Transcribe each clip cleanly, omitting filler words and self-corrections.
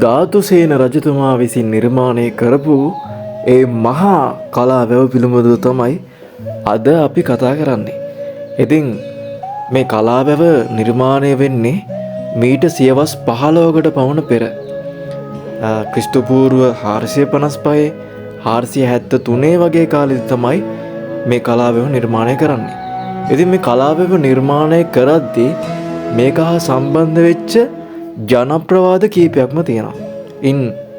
ධාතුසේන රජතුමා විසින් නිර්මාණය කරපු ඒ මහා කලා වැව පිළිබඳව තමයි අද අපි කතා කරන්නේ. ඉතින් මේ කලා වැව නිර්මාණය වෙන්නේ මීට සියවස් 15කට පමණ පෙර. ක්‍රිස්තු පූර්ව 455 473 වගේ කාලෙදි තමයි මේ කලා වැව නිර්මාණය කරන්නේ. ඉතින් මේ කලා වැව නිර්මාණය කරද්දී මේක හා සම්බන්ධ වෙච්ච ජනප්‍රවාද කීපයක්ම තියෙනවා. ඉන්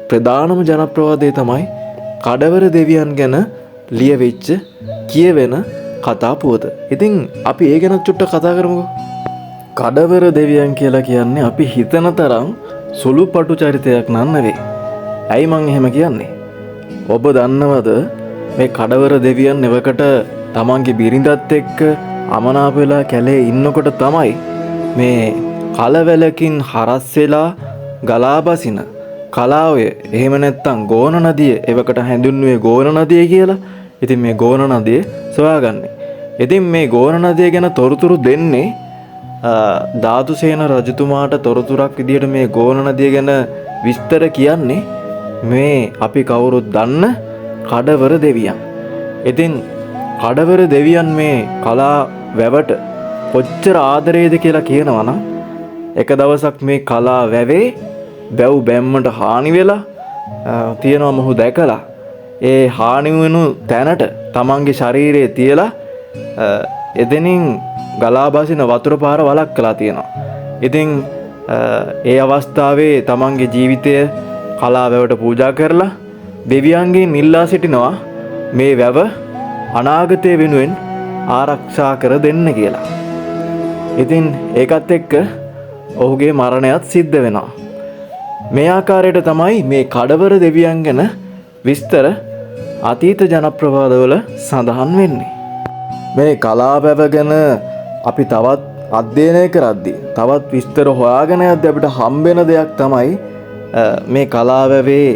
ප්‍රධානම ජනප්‍රවාදය තමයි කඩවර දෙවියන් ගැන ලියවෙච්ච කියවෙන කතා පුවත. ඉතින් අපි ඒ ගැන චුට්ටක් කතා කරමුකෝ. කඩවර දෙවියන් කියලා කියන්නේ අපි හිතන තරම් සුළු පටු චරිතයක් නෙවෙයි. ඇයි මං එහෙම කියන්නේ? ඔබ දන්නවද මේ කඩවර දෙවියන් එවකට තමන්ගේ බිරිඳත් එක්ක අමනාප වෙලා කැලේ ඉන්නකොට තමයි මේ කලවැලකින් හරස් වෙලා ගලා බසින කලාවය, එහෙම නැත්නම් ගෝන නදිය, එවකට හැඳින්වුවේ ගෝන නදිය කියලා. ඉතින් මේ ගෝන නදිය සොයාගන්නේ. ඉතින් මේ ගෝන නදිය ගැන තොරතුරු දෙන්නේ ධාතුසේන රජතුමාට තොරතුරක් විදියට මේ ගෝන නදිය ගැන විස්තර කියන්නේ මේ අපි කවුරුත් දන්න කඩවර දෙවියන්. ඉතින් කඩවර දෙවියන් මේ කලා වැවට කොච්චර ආදරේද කියලා කියනවා නම් එක දවසක් මේ කලා වැවේ වැව් බැම්මට හානි වෙලා තියෙනවා මොහු දැකලා ඒ හානි වෙනු තැනට තමන්ගේ ශරීරයේ තියලා එතනින් ගලා බසින වතුර පාර වළක්වලා තියෙනවා. ඉතින් ඒ අවස්ථාවේ තමන්ගේ ජීවිතය කලා වැවට පූජා කරලා දෙවියන්ගෙන් ඉල්ලා සිටිනවා මේ වැව අනාගතය වෙනුවෙන් ආරක්ෂා කර දෙන්න කියලා. ඉතින් ඒකත් එක්ක ඔහුගේ මරණයත් සිද්ධ වෙනවා. මේ ආකාරයට තමයි මේ කඩවර දෙවියන් ගැන විස්තර අතීත ජනප්‍රවාදවල සඳහන් වෙන්නේ. මේ කලා වැව ගැන අපි තවත් අධ්‍යයනය කරද්දී තවත් විස්තර හොයාගෙන යද්දී අපිට හම්බෙන දෙයක් තමයි මේ කලා වැවේ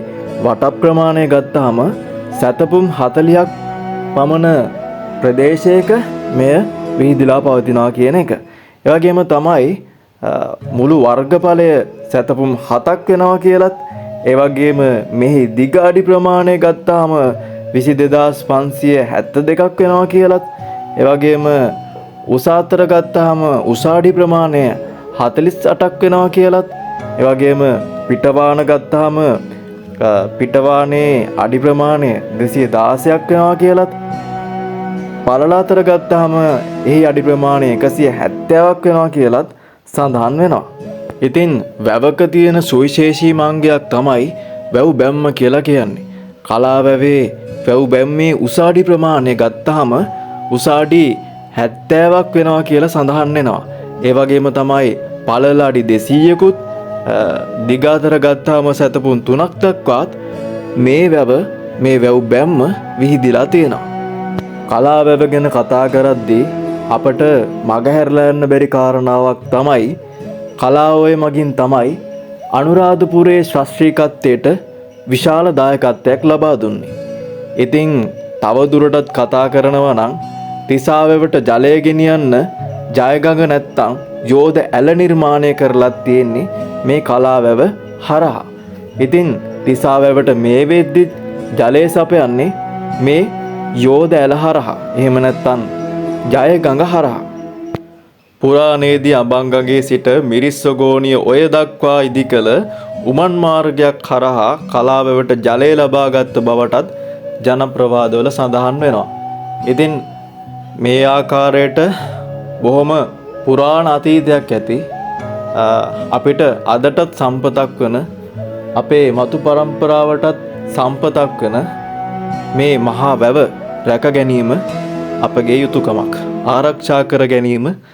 වට ප්‍රමාණය ගත්තාම සැතපුම් 40ක් පමණ ප්‍රදේශයක මෙය විහිදලා පවතිනවා කියන එක. ඒ වගේම තමයි මුළු වර්ගඵලය සැතපුම් 7ක් වෙනවා කියලත්, ඒ වගේම මෙහි දිග අඩි ප්‍රමාණය ගත්තාම 22572ක් වෙනවා කියලත්, ඒ වගේම උස අතර ගත්තාම උස අඩි ප්‍රමාණය 48ක් වෙනවා කියලත්, ඒ වගේම පිටවාන ගත්තාම පිටවානේ අඩි ප්‍රමාණය 216ක් වෙනවා කියලත්, පළල අතර ගත්තාම එහි අඩි ප්‍රමාණය 170ක් වෙනවා කියලත් සඳහන් වෙනවා. ඉතින් වැවක තියෙන සුවිශේෂී මාංගයක් තමයි වැව් බැම්ම කියලා කියන්නේ. කලා වැවේ වැව් බැම්මේ උස අඩි ප්‍රමාණය ගත්තාම උස අඩි 70ක් වෙනවා කියලා සඳහන් වෙනවා. ඒ වගේම තමයි පළල අඩි 200කුත් දිග අතර ගත්තාම සැතපුම් 3ක් දක්වාත් මේ වැව් බැම්ම විහිදිලා තියෙනවා. කලා වැව ගැන කතා කරද්දී අපට මගහැරලා යන්න බැරි කාරණාවක් තමයි කලාඔය මගින් තමයි අනුරාධපුරයේ ශාස්ත්‍රීයත්වයට විශාල දායකත්වයක් ලබා දුන්නේ. ඉතින් තව දුරටත් කතා කරනවා නම් තිසා වැවට ජලය ගෙනියන්න ජයගඟ නැත්තම් යෝධ ඇල නිර්මාණය කරලා තියෙන්නේ මේ කලා වැව හරහා. ඉතින් තිසා වැවට මේ වෙද්දි ජලය සපයන්නේ මේ යෝධ ඇල හරහා. එහෙම නැත්තම් ජය ගඟ හරහා. පුරාණයේදී අබංගගේ සිට මිරිස්සගෝනිය ඔය දක්වා ඉදිකළ උමන් මාර්ගයක් හරහා කලා වැවට ජලය ලබාගත් බවටත් ජනප්‍රවාදවල සඳහන් වෙනවා. ඉතින් මේ ආකාරයට බොහොම පුරාණ අතීතයක් ඇති අපිට අදටත් සම්පතක් වන, අපේ මතු පරම්පරාවටත් සම්පතක් වන මේ මහා වැව රැක ගැනීම අපගේ යුතුයකමක්. ආරක්ෂා කර ගැනීම